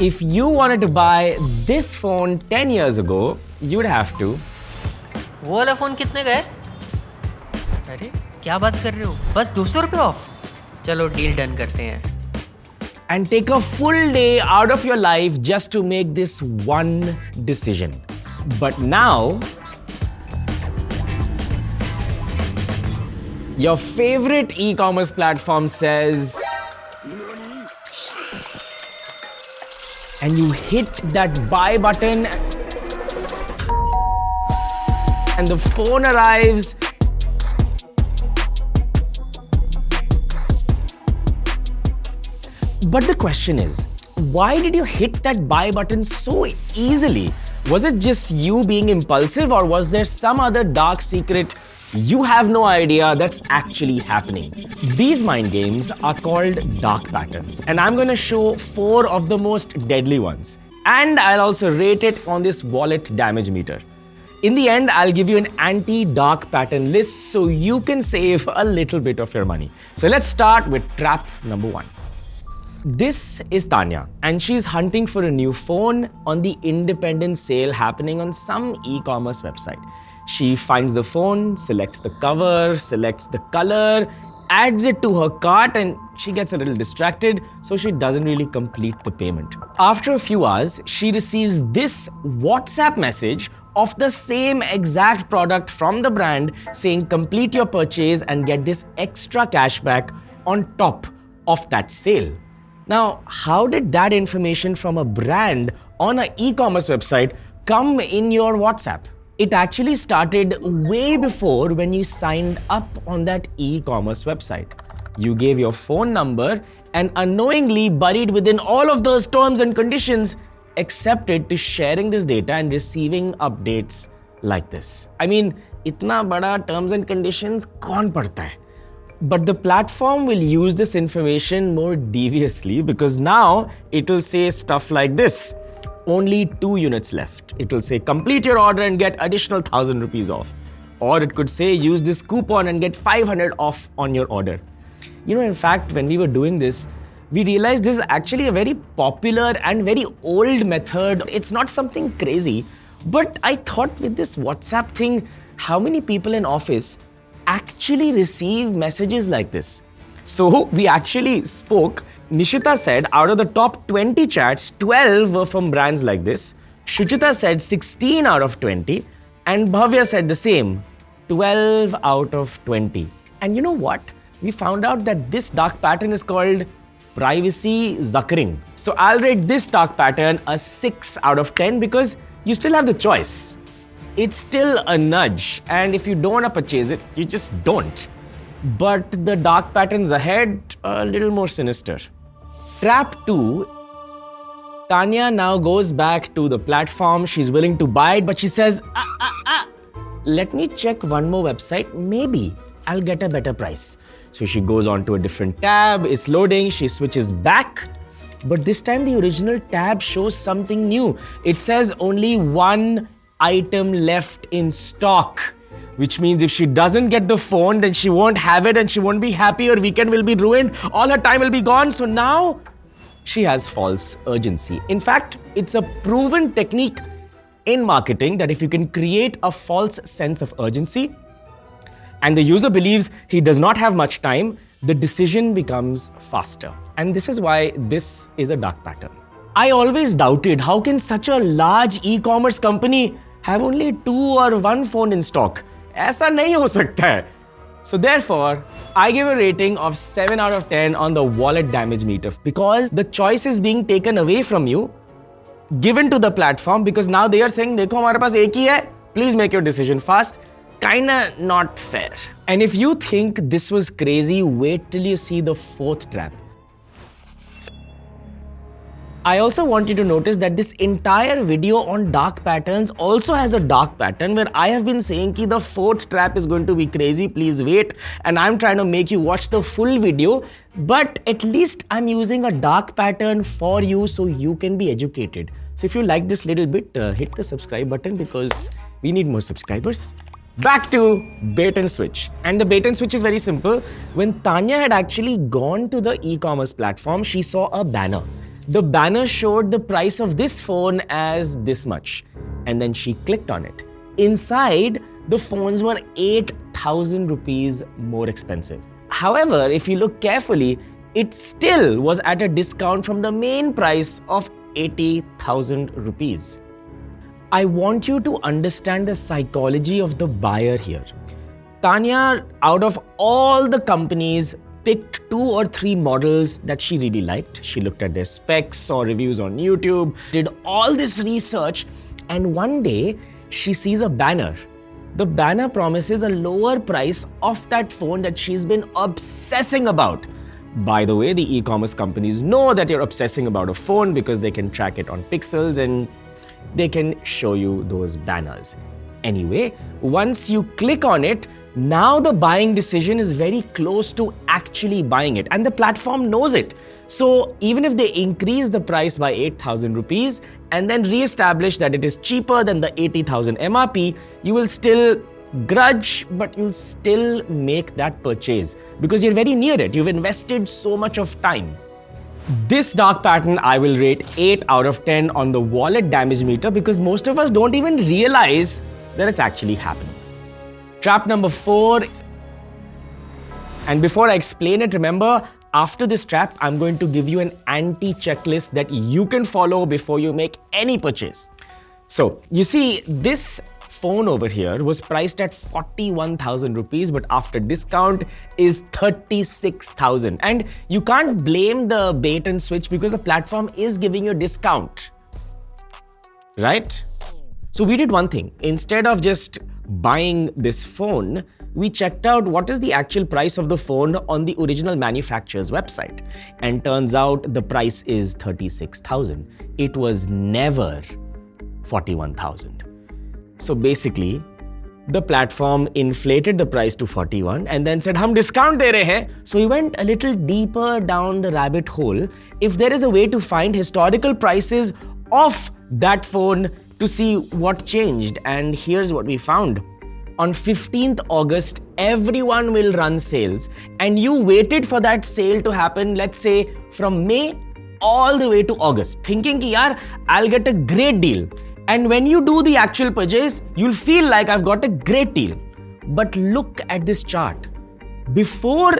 If you wanted to buy this phone 10 years ago, you'd have to वो वाला phone कितने का है? अरे क्या बात कर रहे हो? बस 200 रुपये ऑफ. चलो डील डन करते हैं. and take a full day out of your life just to make this one decision. But now, your favorite e-commerce platform says, and you hit that buy button and the phone arrives. But the question is, why did you hit that buy button so easily? Was it just you being impulsive, or was there some other dark secret you have no idea that's actually happening? These mind games are called dark patterns, and I'm going to show 4 of the most deadly ones. And I'll also rate it on this wallet damage meter. In the end, I'll give you an anti-dark pattern list so you can save a little bit of your money. So let's start with trap number 1. This is Tanya, and she's hunting for a new phone on the independent sale happening on some e-commerce website. She finds the phone, selects the cover, selects the color, adds it to her cart, and she gets a little distracted, so she doesn't really complete the payment. After a few hours, she receives this WhatsApp message of the same exact product from the brand saying complete your purchase and get this extra cashback on top of that sale. Now, how did that information from a brand on an e-commerce website come in your WhatsApp? It actually started way before when you signed up on that e-commerce website. You gave your phone number and unknowingly buried within all of those terms and conditions accepted to sharing this data and receiving updates like this. I mean, itna bada terms and conditions kaun padhta hai? But the platform will use this information more deviously, because now it will say stuff like this. Only 2 units left. It will say complete your order and get additional 1,000 rupees off. Or it could say use this coupon and get 500 off on your order. You know, in fact, when we were doing this, we realized this is actually a very popular and very old method. It's not something crazy. But I thought with this WhatsApp thing, how many people in office actually receive messages like this? So we actually spoke. Nishita said out of the top 20 chats, 12 were from brands like this. Shuchita said 16 out of 20. And Bhavya said the same, 12 out of 20. And you know what? We found out that this dark pattern is called privacy zuckering. So I'll rate this dark pattern a 6 out of 10 because you still have the choice. It's still a nudge, and if you don't want to purchase it, you just don't. But the dark patterns ahead, a little more sinister. Trap 2, Tanya now goes back to the platform. She's willing to buy it, but she says, let me check one more website. Maybe I'll get a better price. So she goes on to a different tab. It's loading. She switches back. But this time the original tab shows something new. It says only 1 item left in stock, which means if she doesn't get the phone, then she won't have it and she won't be happy. Her weekend will be ruined. All her time will be gone. So now she has false urgency. In fact, it's a proven technique in marketing that if you can create a false sense of urgency and the user believes he does not have much time, the decision becomes faster. And this is why this is a dark pattern. I always doubted how can such a large e-commerce company have only 2 or 1 phone in stock. ऐसा नहीं हो सकता है. So therefore, I give a rating of 7 out of 10 on the wallet damage meter because the choice is being taken away from you, given to the platform, because now they are saying, देखो हमारे पास एक ही है, please make your decision fast. Kinda not fair. And if you think this was crazy, wait till you see the 4th trap. I also want you to notice that this entire video on dark patterns also has a dark pattern where I have been saying that the 4th trap is going to be crazy, please wait. And I'm trying to make you watch the full video, but at least I'm using a dark pattern for you so you can be educated. So if you like this little bit, hit the subscribe button because we need more subscribers. Back to bait and switch. And the bait and switch is very simple. When Tanya had actually gone to the e-commerce platform, she saw a banner. the banner showed the price of this phone as this much. And then she clicked on it. Inside, the phones were 8,000 rupees more expensive. However, if you look carefully, it still was at a discount from the main price of 80,000 rupees. I want you to understand the psychology of the buyer here. Tanya, out of all the companies, picked 2 or 3 models that she really liked. She looked at their specs, saw reviews on YouTube, did all this research, and one day she sees a banner. The banner promises a lower price of that phone that she's been obsessing about. By the way, the e-commerce companies know that you're obsessing about a phone because they can track it on pixels and they can show you those banners. Anyway, once you click on it, now the buying decision is very close to actually buying it, and the platform knows it. So even if they increase the price by 8,000 rupees and then re-establish that it is cheaper than the 80,000 MRP, you will still grudge, but you'll still make that purchase because you're very near it. You've invested so much of time. This dark pattern I will rate 8 out of 10 on the wallet damage meter because most of us don't even realize that it's actually happening. Trap number 4. And before I explain it, remember, after this trap, I'm going to give you an anti-checklist that you can follow before you make any purchase. So, you see, this phone over here was priced at 41,000 rupees, but after discount is 36,000. And you can't blame the bait and switch because the platform is giving you a discount. Right? So we did one thing. Instead of just buying this phone, we checked out what is the actual price of the phone on the original manufacturer's website. And turns out the price is 36,000. It was never 41,000. So basically, the platform inflated the price to 41 and then said, "Hum discount de rahe hain." So we went a little deeper down the rabbit hole. If there is a way to find historical prices of that phone to see what changed, and here's what we found. On 15th August, everyone will run sales, and you waited for that sale to happen, let's say from May all the way to August, thinking ki yaar, I'll get a great deal. And when you do the actual purchase, you'll feel like I've got a great deal. But look at this chart. Before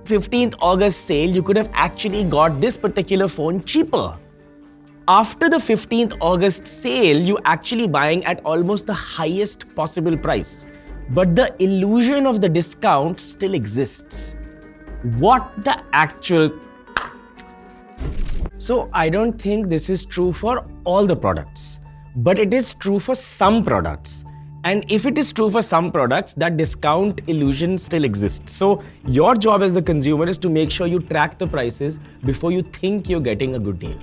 15th August sale, you could have actually got this particular phone cheaper. After the 15th August sale, you're actually buying at almost the highest possible price. But the illusion of the discount still exists. What the actual... So I don't think this is true for all the products, but it is true for some products. And if it is true for some products, that discount illusion still exists. So your job as the consumer is to make sure you track the prices before you think you're getting a good deal.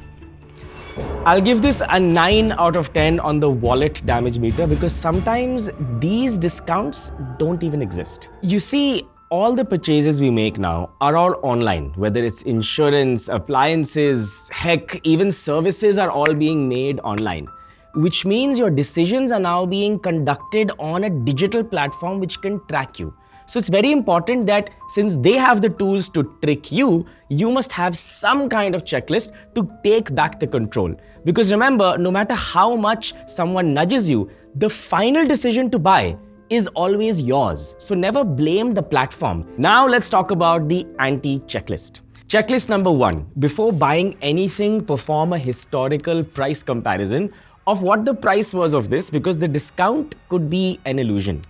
I'll give this a 9 out of 10 on the wallet damage meter because sometimes these discounts don't even exist. You see, all the purchases we make now are all online, whether it's insurance, appliances, heck, even services are all being made online, which means your decisions are now being conducted on a digital platform which can track you. So it's very important that since they have the tools to trick you, you must have some kind of checklist to take back the control. Because remember, no matter how much someone nudges you, the final decision to buy is always yours. So never blame the platform. Now let's talk about the anti-checklist. Checklist number 1. Before buying anything, perform a historical price comparison of what the price was of this because the discount could be an illusion.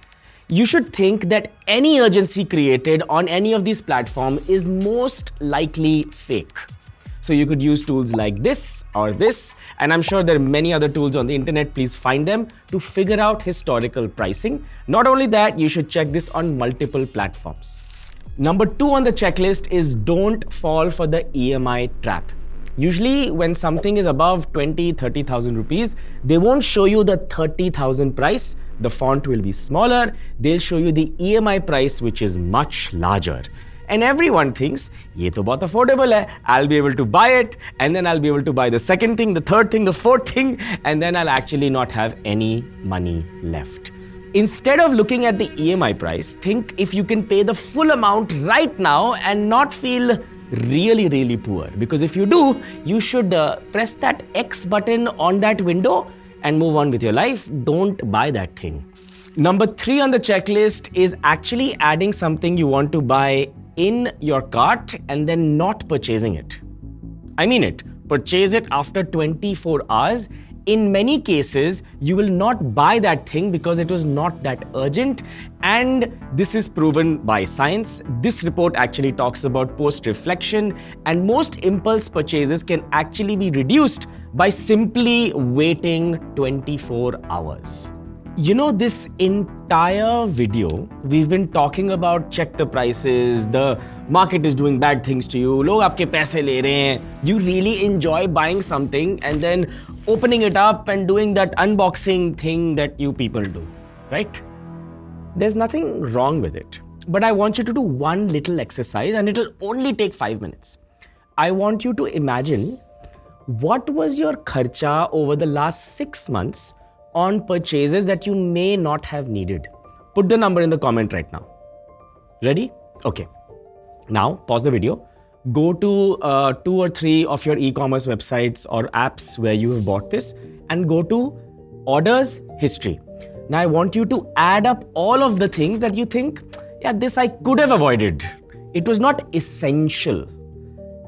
You should think that any urgency created on any of these platforms is most likely fake. So you could use tools like this or this, and I'm sure there are many other tools on the internet. Please find them to figure out historical pricing. Not only that, you should check this on multiple platforms. Number 2 on the checklist is don't fall for the EMI trap. Usually when something is above 20,000-30,000 rupees, they won't show you the 30,000 price. The font will be smaller. They'll show you the EMI price, which is much larger. And everyone thinks, ye to bahut affordable hai. I'll be able to buy it, and then I'll be able to buy the second thing, the third thing, the fourth thing, and then I'll actually not have any money left. Instead of looking at the EMI price, think if you can pay the full amount right now and not feel really, really poor. Because if you do, you should press that X button on that window and move on with your life. Don't buy that thing. Number 3 on the checklist is actually adding something you want to buy in your cart and then not purchasing it. I mean it. Purchase it after 24 hours. In many cases, you will not buy that thing because it was not that urgent, and this is proven by science. This report actually talks about post-reflection, and most impulse purchases can actually be reduced by simply waiting 24 hours. You know, this entire video, we've been talking about check the prices, the market is doing bad things to you, log aapke paise le rahe hain. You really enjoy buying something and then opening it up and doing that unboxing thing that you people do, right? There's nothing wrong with it. But I want you to do one little exercise and it'll only take 5 minutes. I want you to imagine what was your kharcha over the last 6 months on purchases that you may not have needed. Put the number in the comment right now. Ready? Okay. Now, pause the video. Go to 2 or 3 of your e-commerce websites or apps where you have bought this and go to orders history. Now, I want you to add up all of the things that you think, yeah, this I could have avoided. It was not essential.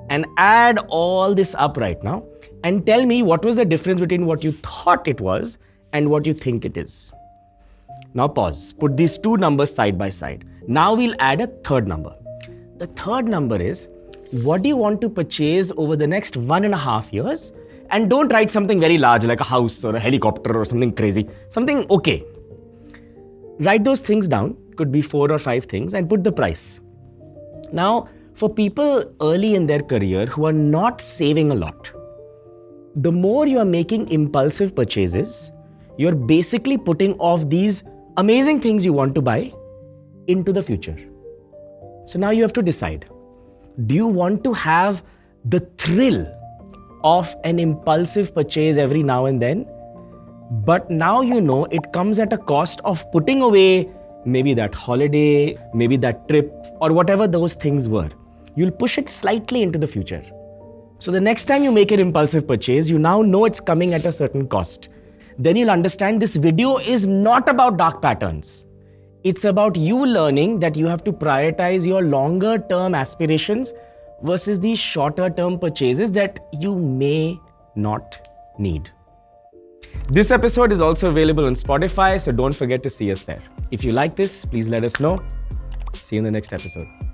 And add all this up right now and tell me what was the difference between what you thought it was and what you think it is. Now pause. Put these 2 numbers side by side. Now we'll add a third number. The third number is, what do you want to purchase over the next 1.5 years? And don't write something very large like a house or a helicopter or something crazy. Something okay. Write those things down. Could be 4 or 5 things, and put the price. Now, for people early in their career who are not saving a lot, the more you are making impulsive purchases, you're basically putting off these amazing things you want to buy into the future. So now you have to decide, do you want to have the thrill of an impulsive purchase every now and then? But now you know it comes at a cost of putting away maybe that holiday, maybe that trip, or whatever those things were. You'll push it slightly into the future. So the next time you make an impulsive purchase, you now know it's coming at a certain cost. Then you'll understand this video is not about dark patterns. It's about you learning that you have to prioritize your longer term aspirations versus these shorter term purchases that you may not need. This episode is also available on Spotify, so don't forget to see us there. If you like this, please let us know. See you in the next episode.